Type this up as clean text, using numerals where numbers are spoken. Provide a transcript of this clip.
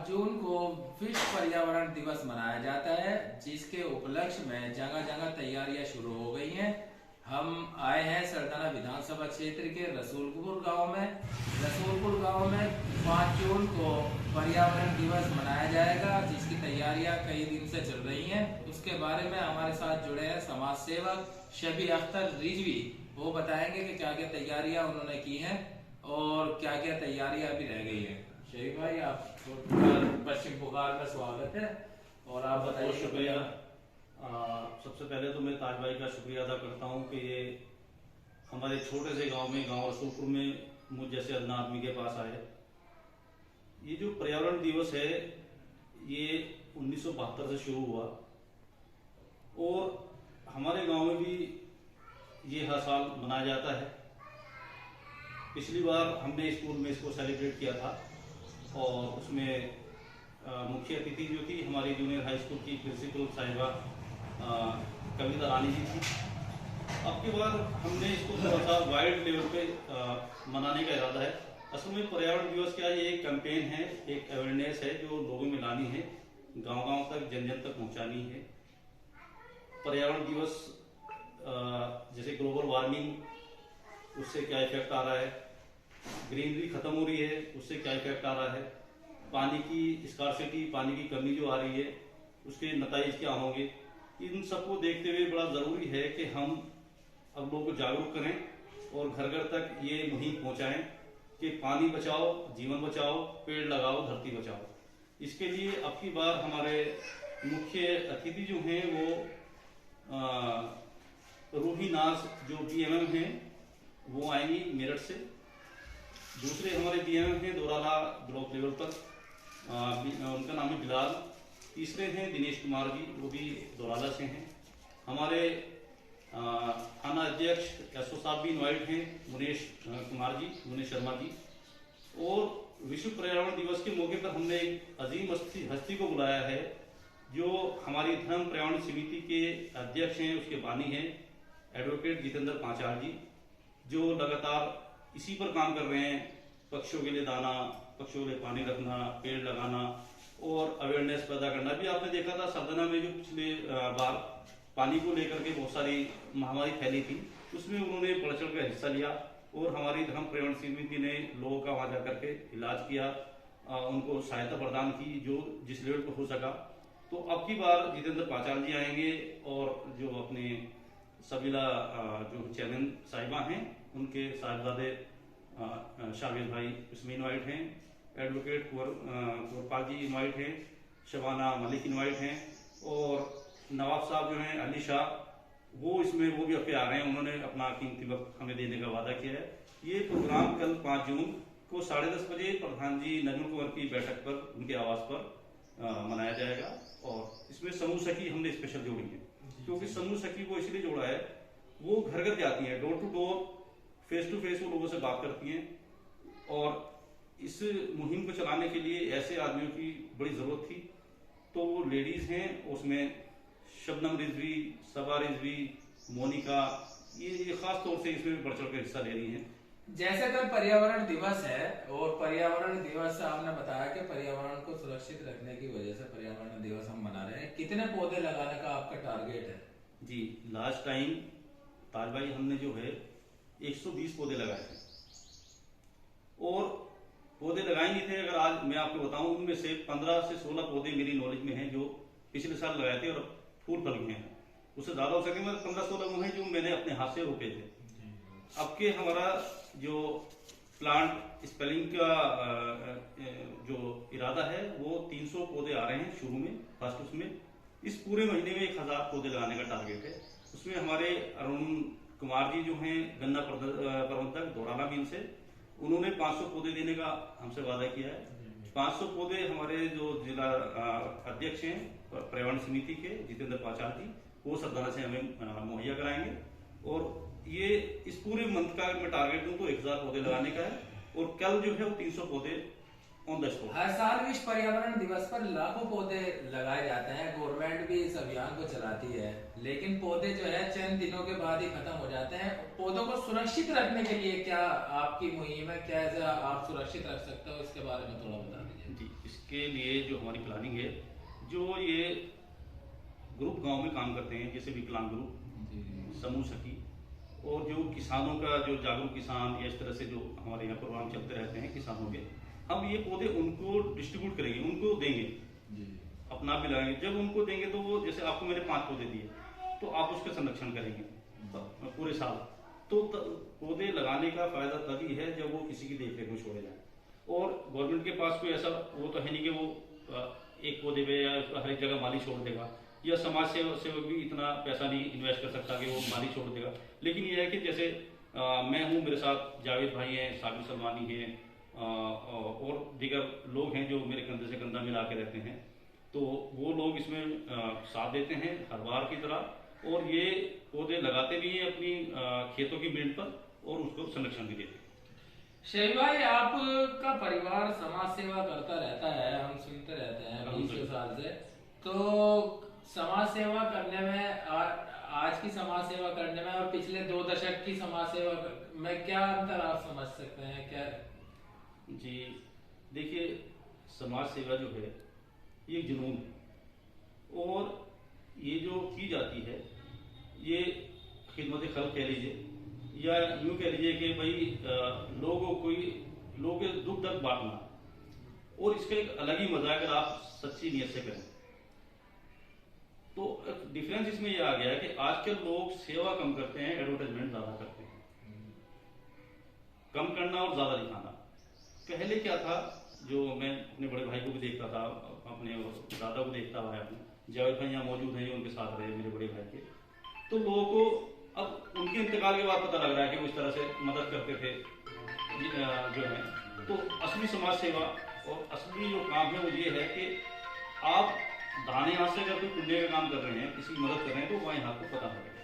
जून को विश्व पर्यावरण दिवस मनाया जाता है, जिसके उपलक्ष्य में जगह जगह तैयारियां शुरू हो गई हैं। हम आए हैं सरदाना विधानसभा क्षेत्र के रसूलपुर गांव में। रसूलपुर गांव में 5 जून को पर्यावरण दिवस मनाया जाएगा, जिसकी तैयारियां कई दिन से चल रही हैं। उसके बारे में हमारे साथ जुड़े हैं समाज सेवक शबी अख्तर रिजवी। वो बताएंगे कि क्या क्या तैयारियां उन्होंने की हैं और क्या क्या तैयारियां अभी रह गई हैं। शबी भाई, आप पश्चिम पुकार में स्वागत है और आप बताइए। बहुत शुक्रिया। सबसे पहले तो मैं ताज भाई का शुक्रिया अदा करता हूं कि ये हमारे छोटे से गांव रसूलपुर में मुझ जैसे अन्ना आदमी के पास आए। ये जो पर्यावरण दिवस है ये 1972 से शुरू हुआ और हमारे गांव में भी ये हर साल मनाया जाता है। पिछली बार हमने स्कूल में इसको सेलिब्रेट किया था और उसमें मुख्य अतिथि जो थी हमारी जूनियर हाई स्कूल की प्रिंसिपल साहिबा कविता रानी जी थी। अब की बार हमने इसको थोड़ा सा वाइड लेवल पे मनाने का इरादा है। असल में पर्यावरण दिवस क्या, ये एक कैंपेन है, एक अवेयरनेस है जो लोगों में लानी है, गांव-गांव तक, जन-जन तक पहुंचानी है। पर्यावरण दिवस जैसे ग्लोबल वार्मिंग, उससे क्या इफेक्ट आ रहा है, ग्रीनरी खत्म हो रही है, उससे क्या इफेक्ट आ रहा है, पानी की स्कार्सिटी, पानी की कमी जो आ रही है, उसके नतीजे क्या होंगे। इन सबको देखते हुए बड़ा ज़रूरी है कि हम अब लोगों को जागरूक करें और घर घर तक ये मुहिम पहुंचाएं कि पानी बचाओ, जीवन बचाओ, पेड़ लगाओ, धरती बचाओ। इसके लिए अब की बार हमारे मुख्य अतिथि जो हैं वो रूही नाज जो बीएमएम हैं वो आएंगी मेरठ से। दूसरे हमारे बीएमएम हैं दोराला ब्लॉक लेवल पर, उनका नाम है बिलाल। तीसरे हैं दिनेश कुमार जी, वो भी दोराला से हैं। हमारे थाना अध्यक्ष एसओ साहब भी इन्वाइट हैं, मुनेश कुमार जी, मुनेश शर्मा जी। और विश्व पर्यावरण दिवस के मौके पर हमने एक अजीम हस्ती को बुलाया है जो हमारी धर्म पर्यावरण समिति के अध्यक्ष हैं, उसके बानी हैं एडवोकेट जितेंद्र पांचाल जी, जो लगातार इसी पर काम कर रहे हैं। पक्षियों के लिए दाना, पक्षियों के लिए पानी रखना, पेड़ लगाना और अवेयरनेस पैदा करना। भी आपने देखा था सरदाना में जो पिछले बार पानी को लेकर के बहुत सारी महामारी फैली थी, उसमें उन्होंने बढ़ चढ़ कर हिस्सा लिया और हमारी धर्म पर्यावरण समिति ने लोगों का वहां जाकर के इलाज किया, उनको सहायता प्रदान की जो जिस लेवल पर हो सका। तो अब की बार जितेंद्र पांचाल जी आएंगे और जो अपने सबीला जो चेयरमैन साहिबा हैं उनके साहिबजादे शाबिर भाई इसमें इन्वाइट हैं, एडवोकेट कुंवरपाल जी इन्वाइट हैं, शबाना मलिक इन्वाइट हैं और नवाब साहब जो हैं अली शाह वो भी अब आ रहे हैं। उन्होंने अपना कीमती वक्त हमें देने का वादा किया है। ये प्रोग्राम कल 5 जून को 10:30 बजे प्रधान जी नजमुल कुंवर की बैठक पर उनके आवास पर मनाया जाएगा। और इसमें समूह सखी हमने स्पेशल जोड़ी है, क्योंकि समूह सखी को इसलिए जोड़ा है, वो घर घर जाती हैं, door to door, face to face वो लोगों से बात करती हैं। और इस मुहिम को चलाने के लिए ऐसे आदमियों की बड़ी जरूरत थी, तो वो लेडीज हैं, उसमें शबनम रिजवी, सबा रिजवी, मोनिका, ये खास तौर से इसमें बढ़ चढ़ कर हिस्सा ले रही हैं। जैसे कल पर्यावरण दिवस है और पर्यावरण दिवस आपने बताया कि पर्यावरण को सुरक्षित रखने की वजह से पर्यावरण दिवस हम मना रहे हैं, कितने पौधे लगाने का आपका टारगेट है? जी, लास्ट टाइम ताज भाई हमने जो है 120 पौधे लगाए थे और पौधे लगाए नहीं थे। अगर आज मैं आपको बताऊं, उनमें से 15 से 16 पौधे मेरी नॉलेज में हैं जो पिछले साल लगाए थे और फूल फल गए हैं। उससे ज्यादा हो सके मगर 15-16 वो हैं जो मैंने अपने हाथ से रोपे थे। अब के हमारा जो प्लांट स्पेलिंग का जो इरादा है वो 300 पौधे आ रहे हैं शुरू में, फर्स्ट उसमें। इस पूरे महीने में 1000 पौधे लगाने का टारगेट है। उसमें हमारे अरुण कुमार जी जो हैं गन्ना प्रबंधक दोराला मील से, उन्होंने 500 पौधे देने का हमसे वादा किया है। 500 पौधे हमारे जो जिला अध्यक्ष हैं पर्यावरण समिति के जितेंद्र पांचाल जी, वो सरदाना से हमें मुहैया कराएंगे। और ये इस पूरे मंथ का मैं टारगेट दूं तो 1000 पौधे लगाने का है और कल जो है वो 300 पौधे ऑन द स्पॉट। हर साल विश्व पर्यावरण दिवस पर लाखों पौधे लगाए जाते हैं, गवर्नमेंट भी इस अभियान को चलाती है, लेकिन पौधे जो है चंद दिनों के बाद ही खत्म हो जाते हैं। पौधों को सुरक्षित रखने के लिए क्या आपकी मुहिम है, क्या आप सुरक्षित रख सकते हो, इसके बारे में थोड़ा बता दीजिए। जी, इसके इसके लिए जो हमारी प्लानिंग है, जो ये ग्रुप गांव में काम करते हैं, जैसे विकलांग ग्रुप, समूह सखी, और जो किसानों का जो जागरूक किसान या इस तरह से जो हमारे यहाँ प्रोग्राम चलते रहते हैं किसानों के, हम ये पौधे उनको डिस्ट्रीब्यूट करेंगे, उनको देंगे, अपना भी लगाएंगे। जब उनको देंगे तो वो, जैसे आपको मैंने 5 पौधे दिए, तो आप उसका संरक्षण करेंगे पूरे साल। तो पौधे लगाने का फायदा तभी है जब वो किसी की देखरेख में छोड़े जाए। और गवर्नमेंट के पास कोई ऐसा वो तो है नहीं कि वो एक पौधे पे या हर एक जगह माली छोड़ देगा, या समाज सेवक भी इतना पैसा नहीं इन्वेस्ट कर सकता कि वो माली छोड़ देगा। लेकिन ये है कि जैसे मैं हूँ, मेरे साथ जावेद भाई हैं, साबिर सलमानी हैं, और दीगर लोग हैं जो मेरे कंधे से कंधा मिला के रहते हैं, तो वो लोग इसमें साथ देते हैं हर बार की तरह, और ये पौधे लगाते भी हैं अपनी खेतों की मिड पर, और उसको संरक्षण भी देते हैं। शहीद भाई, आपका परिवार समाज सेवा करता रहता है, हम सुनते रहते हैं 20 साल से। तो समाज सेवा करने में आज की समाज सेवा करने में और पिछले 2 दशक की समाज सेवा में क्या अंतर आप समझ सकते हैं क्या? जी देखिए, समाज सेवा जो है ये जुनून है, और ये जो की जाती है ये खिदमत खल्क कह लीजिए, या यूँ कह लीजिए कि भाई लोगों के दुख दर्द बांटना, और इसका एक अलग ही मजा है अगर आप सच्ची नीयत से करें। तो डिफरेंस इसमें यह आ गया है कि आजकल लोग सेवा कम करते हैं, एडवर्टाइजमेंट ज्यादा करते हैं। कम करना और ज्यादा दिखाना। पहले क्या था, जो मैं अपने बड़े भाई को भी देखता था, अपने दादा को देखता हुआ है, जावेद भाई यहाँ मौजूद हैं, उनके साथ रहे मेरे बड़े भाई के, तो लोगों को अब उनके इंतकाल के बाद पता लग रहा है कि वो इस तरह से मदद करते थे जो है। तो असली समाज सेवा और असली जो काम है वो ये है कि आप दाने हाथ से अगर कोई पुण्य का काम कर रहे हैं, किसी की मदद कर रहे हैं, तो वहाँ हाथ को पता लगेगा।